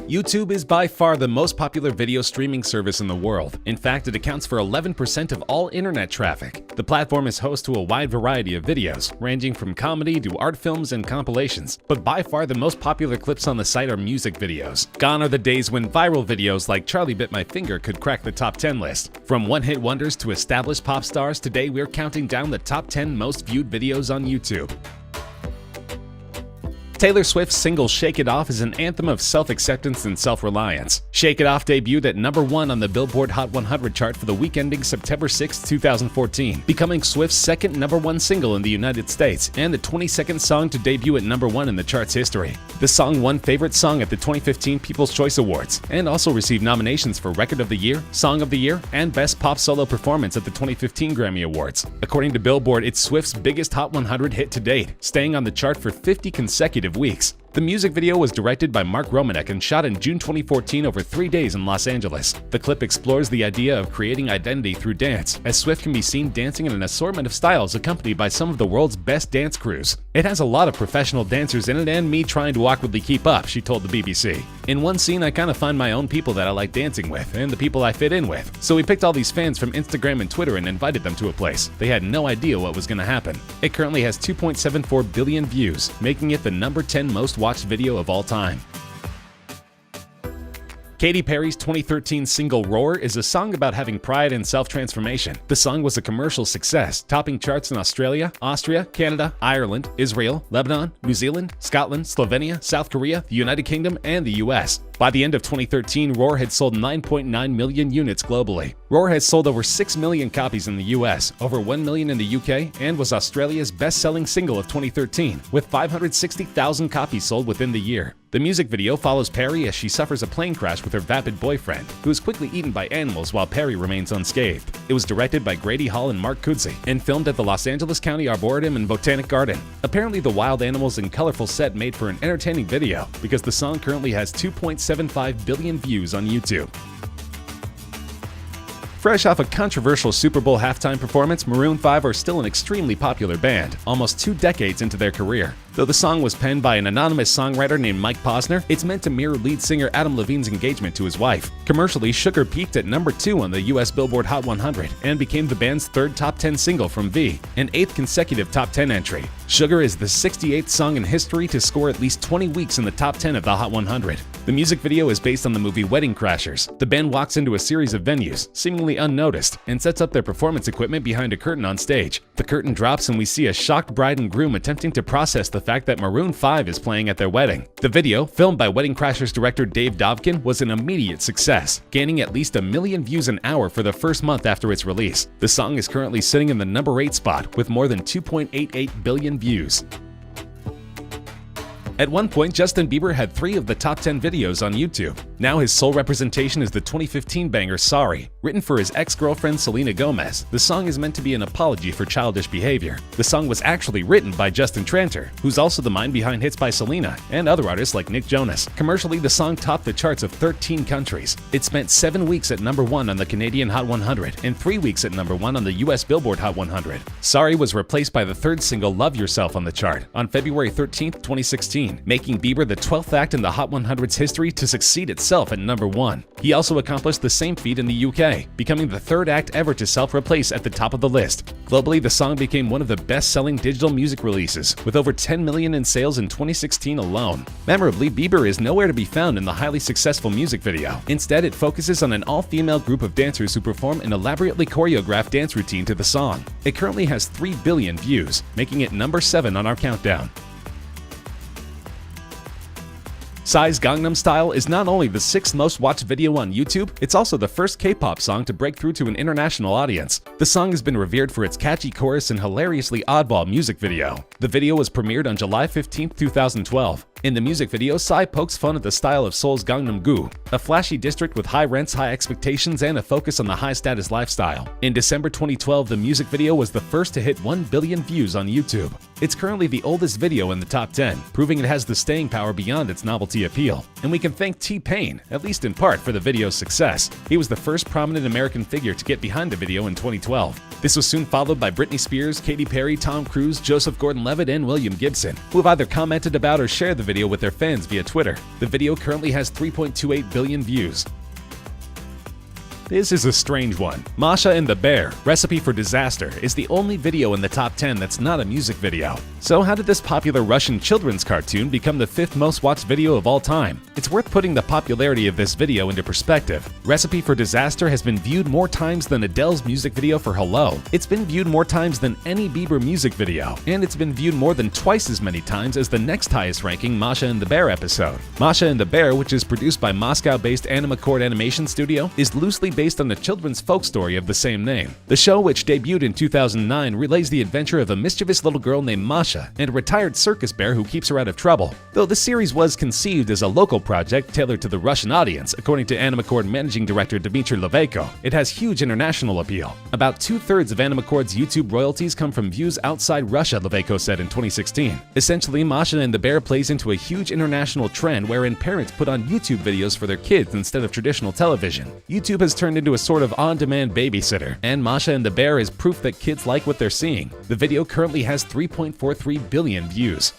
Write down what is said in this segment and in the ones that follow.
YouTube is by far the most popular video streaming service in the world. In fact, it accounts for 11% of all internet traffic. The platform is host to a wide variety of videos, ranging from comedy to art films and compilations, but by far the most popular clips on the site are music videos. Gone are the days when viral videos like Charlie Bit My Finger could crack the top 10 list. From one-hit wonders to established pop stars, today we're counting down the top 10 most viewed videos on YouTube. Taylor Swift's single Shake It Off is an anthem of self-acceptance and self-reliance. Shake It Off debuted at number 1 on the Billboard Hot 100 chart for the week ending September 6, 2014, becoming Swift's second number 1 single in the United States and the 22nd song to debut at number 1 in the chart's history. The song won Favorite Song at the 2015 People's Choice Awards and also received nominations for Record of the Year, Song of the Year, and Best Pop Solo Performance at the 2015 Grammy Awards. According to Billboard, it's Swift's biggest Hot 100 hit to date, staying on the chart for 50 consecutive weeks. The music video was directed by Mark Romanek and shot in June 2014 over 3 days in Los Angeles. The clip explores the idea of creating identity through dance, as Swift can be seen dancing in an assortment of styles accompanied by some of the world's best dance crews. It has a lot of professional dancers in it and me trying to awkwardly keep up, she told the BBC. In one scene, I kind of find my own people that I like dancing with and the people I fit in with. So we picked all these fans from Instagram and Twitter and invited them to a place. They had no idea what was going to happen. It currently has 2.74 billion views, making it the number 10 most watched video of all time. Katy Perry's 2013 single Roar is a song about having pride and self-transformation. The song was a commercial success, topping charts in Australia, Austria, Canada, Ireland, Israel, Lebanon, New Zealand, Scotland, Slovenia, South Korea, the United Kingdom, and the US. By the end of 2013, Roar had sold 9.9 million units globally. Roar has sold over 6 million copies in the US, over 1 million in the UK, and was Australia's best-selling single of 2013, with 560,000 copies sold within the year. The music video follows Perry as she suffers a plane crash with her vapid boyfriend, who is quickly eaten by animals while Perry remains unscathed. It was directed by Grady Hall and Mark Kudzi and filmed at the Los Angeles County Arboretum and Botanic Garden. Apparently, the wild animals and colorful set made for an entertaining video because the song currently has 2.75 billion views on YouTube. Fresh off a controversial Super Bowl halftime performance, Maroon 5 are still an extremely popular band, almost 2 decades into their career. Though the song was penned by an anonymous songwriter named Mike Posner, it's meant to mirror lead singer Adam Levine's engagement to his wife. Commercially, Sugar peaked at number 2 on the US Billboard Hot 100 and became the band's 3rd top 10 single from V, an 8th consecutive top 10 entry. Sugar is the 68th song in history to score at least 20 weeks in the top 10 of the Hot 100. The music video is based on the movie Wedding Crashers. The band walks into a series of venues, seemingly unnoticed, and sets up their performance equipment behind a curtain on stage. The curtain drops and we see a shocked bride and groom attempting to process the fact that Maroon 5 is playing at their wedding. The video, filmed by Wedding Crashers director Dave Dovkin, was an immediate success, gaining at least 1 million views an hour for the first month after its release. The song is currently sitting in the number 8 spot with more than 2.88 billion views. At one point, Justin Bieber had 3 of the top 10 videos on YouTube. Now his sole representation is the 2015 banger Sorry. Written for his ex-girlfriend Selena Gomez, the song is meant to be an apology for childish behavior. The song was actually written by Justin Tranter, who's also the mind behind hits by Selena and other artists like Nick Jonas. Commercially, the song topped the charts of 13 countries. It spent 7 weeks at number 1 on the Canadian Hot 100 and 3 weeks at number 1 on the US Billboard Hot 100. Sorry was replaced by the 3rd single Love Yourself on the chart on February 13, 2016. Making Bieber the 12th act in the Hot 100's history to succeed itself at number 1. He also accomplished the same feat in the UK, becoming the 3rd act ever to self-replace at the top of the list. Globally, the song became one of the best-selling digital music releases, with over 10 million in sales in 2016 alone. Memorably, Bieber is nowhere to be found in the highly successful music video. Instead, it focuses on an all-female group of dancers who perform an elaborately choreographed dance routine to the song. It currently has 3 billion views, making it number 7 on our countdown. Psy's Gangnam Style is not only the 6th most watched video on YouTube, it's also the first K-pop song to break through to an international audience. The song has been revered for its catchy chorus and hilariously oddball music video. The video was premiered on July 15, 2012. In the music video, Psy pokes fun at the style of Seoul's Gangnam-gu, a flashy district with high rents, high expectations, and a focus on the high-status lifestyle. In December 2012, the music video was the first to hit 1 billion views on YouTube. It's currently the oldest video in the top 10, proving it has the staying power beyond its novelty appeal. And we can thank T-Pain, at least in part, for the video's success. He was the first prominent American figure to get behind the video in 2012. This was soon followed by Britney Spears, Katy Perry, Tom Cruise, Joseph Gordon-Levitt, and William Gibson, who have either commented about or shared the video with their fans via Twitter. The video currently has 3.28 billion views. This is a strange one. Masha and the Bear, Recipe for Disaster, is the only video in the top 10 that's not a music video. So how did this popular Russian children's cartoon become the 5th most watched video of all time? It's worth putting the popularity of this video into perspective. Recipe for Disaster has been viewed more times than Adele's music video for Hello. It's been viewed more times than any Bieber music video, and it's been viewed more than twice as many times as the next highest ranking Masha and the Bear episode. Masha and the Bear, which is produced by Moscow-based Animacord Animation Studio, is loosely based on the children's folk story of the same name. The show, which debuted in 2009, relays the adventure of a mischievous little girl named Masha and a retired circus bear who keeps her out of trouble. Though the series was conceived as a local project tailored to the Russian audience, according to Animacord managing director Dmitry Levenko, it has huge international appeal. About 2/3 of Animacord's YouTube royalties come from views outside Russia, Levenko said in 2016. Essentially, Masha and the Bear plays into a huge international trend wherein parents put on YouTube videos for their kids instead of traditional television. YouTube has turned into a sort of on-demand babysitter, and Masha and the Bear is proof that kids like what they're seeing. The video currently has 3.43 billion views.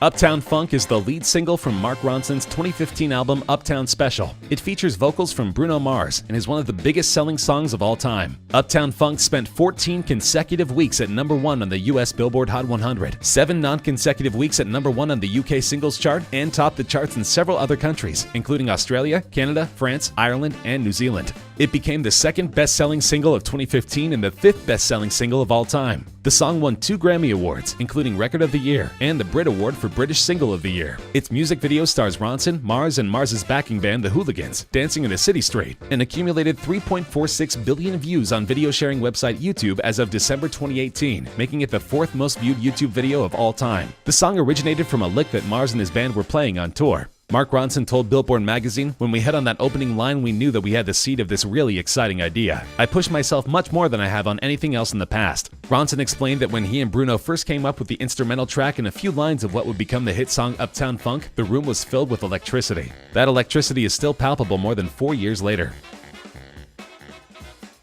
Uptown Funk is the lead single from Mark Ronson's 2015 album Uptown Special. It features vocals from Bruno Mars and is one of the biggest selling songs of all time. Uptown Funk spent 14 consecutive weeks at #1 on the US Billboard Hot 100, 7 non-consecutive weeks at #1 on the UK Singles Chart, and topped the charts in several other countries, including Australia, Canada, France, Ireland, and New Zealand. It became the 2nd best-selling single of 2015 and the 5th best-selling single of all time. The song won 2 Grammy Awards, including Record of the Year and the Brit Award for British Single of the Year. Its music video stars Ronson, Mars, and Mars's backing band, The Hooligans, dancing in a city street, and accumulated 3.46 billion views on video sharing website YouTube as of December 2018, making it the 4th most viewed YouTube video of all time. The song originated from a lick that Mars and his band were playing on tour. Mark Ronson told Billboard magazine, "When we hit on that opening line, we knew that we had the seed of this really exciting idea. I pushed myself much more than I have on anything else in the past." Ronson explained that when he and Bruno first came up with the instrumental track and a few lines of what would become the hit song Uptown Funk, the room was filled with electricity. That electricity is still palpable more than 4 years later.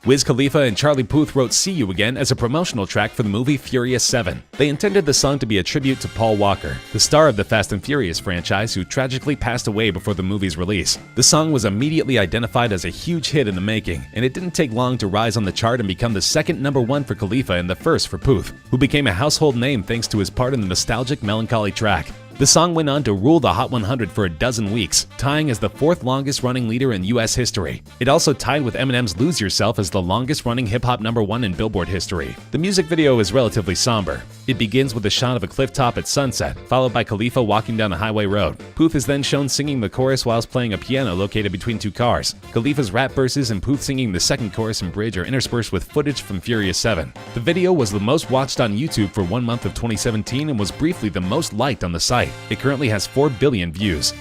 Wiz Khalifa and Charlie Puth wrote See You Again as a promotional track for the movie Furious 7. They intended the song to be a tribute to Paul Walker, the star of the Fast and Furious franchise who tragically passed away before the movie's release. The song was immediately identified as a huge hit in the making, and it didn't take long to rise on the chart and become the 2nd #1 for Khalifa and the 1st for Puth, who became a household name thanks to his part in the nostalgic Melancholy track. The song went on to rule the Hot 100 for a dozen weeks, tying as the 4th longest running leader in US history. It also tied with Eminem's Lose Yourself as the longest running hip-hop #1 in Billboard history. The music video is relatively somber. It begins with a shot of a cliff top at sunset, followed by Khalifa walking down a highway road. Puth is then shown singing the chorus whilst playing a piano located between 2 cars. Khalifa's rap verses and Puth singing the second chorus and bridge are interspersed with footage from Furious 7. The video was the most watched on YouTube for 1 month of 2017 and was briefly the most liked on the site. It currently has 4 billion views.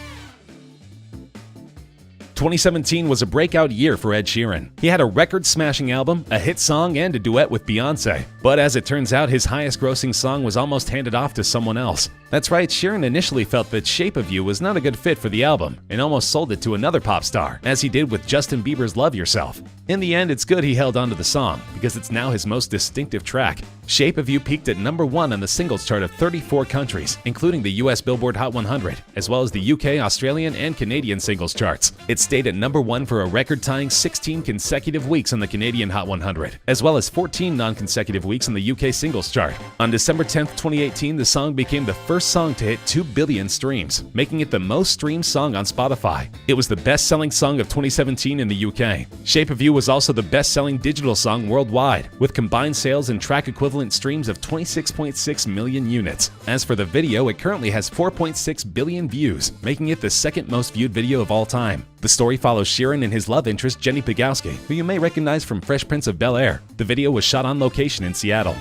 2017 was a breakout year for Ed Sheeran. He had a record-smashing album, a hit song, and a duet with Beyoncé. But as it turns out, his highest-grossing song was almost handed off to someone else. That's right, Sheeran initially felt that Shape of You was not a good fit for the album, and almost sold it to another pop star, as he did with Justin Bieber's Love Yourself. In the end, it's good he held onto the song, because it's now his most distinctive track. Shape of You peaked at #1 on the singles chart of 34 countries, including the US Billboard Hot 100, as well as the UK, Australian, and Canadian singles charts. It stayed at #1 for a record-tying 16 consecutive weeks on the Canadian Hot 100, as well as 14 non-consecutive weeks on the UK singles chart. On December 10th, 2018, the song became the first song to hit 2 billion streams, making it the most streamed song on Spotify. It was the best-selling song of 2017 in the UK. Shape of You was also the best-selling digital song worldwide, with combined sales and track equivalent streams of 26.6 million units. As for the video, it currently has 4.6 billion views, making it the 2nd most viewed video of all time. The story follows Sheeran and his love interest Jenny Pegowski, who you may recognize from Fresh Prince of Bel-Air. The video was shot on location in Seattle.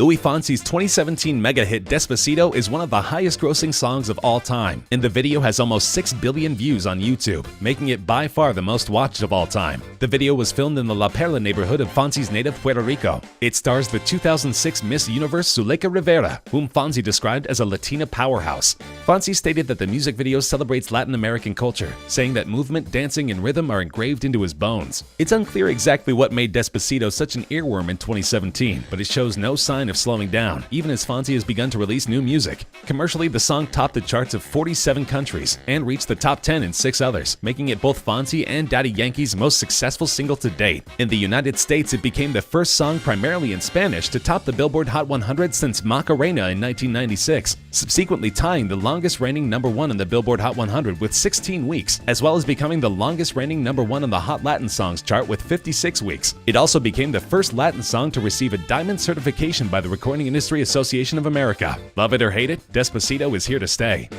Luis Fonsi's 2017 mega hit Despacito is one of the highest-grossing songs of all time, and the video has almost 6 billion views on YouTube, making it by far the most watched of all time. The video was filmed in the La Perla neighborhood of Fonsi's native Puerto Rico. It stars the 2006 Miss Universe Zuleika Rivera, whom Fonsi described as a Latina powerhouse. Fonsi stated that the music video celebrates Latin American culture, saying that movement, dancing, and rhythm are engraved into his bones. It's unclear exactly what made Despacito such an earworm in 2017, but it shows no sign of slowing down, even as Fonsi has begun to release new music. Commercially, the song topped the charts of 47 countries and reached the top 10 in 6 others, making it both Fonsi and Daddy Yankee's most successful single to date. In the United States, it became the first song primarily in Spanish to top the Billboard Hot 100 since Macarena in 1996, subsequently tying the longest reigning #1 on the Billboard Hot 100 with 16 weeks, as well as becoming the longest reigning #1 on the Hot Latin Songs chart with 56 weeks. It also became the first Latin song to receive a diamond certification by the Recording Industry Association of America. Love it or hate it, Despacito is here to stay.